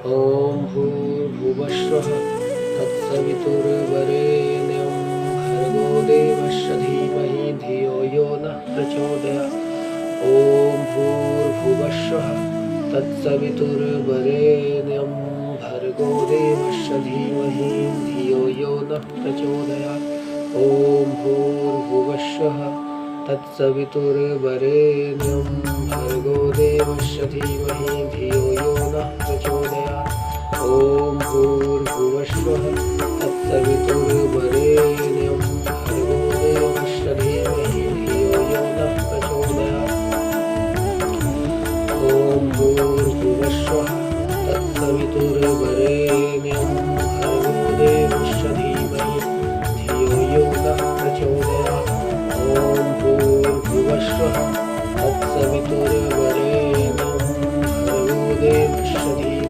ॐ भूर्भुवस्वः तत्सवितुर्वरेण्यं भर्गो देवस्य धीमहि धियो यो नः प्रचोदयात्। ॐ भूर्भुवस्वः तत्सवितुर्वरेण्यं भर्गो देवस्य धीमहि धियो यो नः प्रचोदयात्। ॐ भूर्भुवस्वः तत्सवितुर्वरेण्यं भर्गो देवस्य धीमहि धियो यो नः प्रचोदयात्। ॐ भूर्भुवस्वः तत्सवितुर्वरेण्यं भर्गो देवस्य धीमहि धियो यो नः प्रचोदयात्। ॐ भूर्भुवस्वः तत्सवितुर्वरेण्यं भर्गो देवस्य धीमहि धियो यो नः प्रचोदयात्। ॐ भूर्भुवस्वः तत्सवितुर्वरेण्यं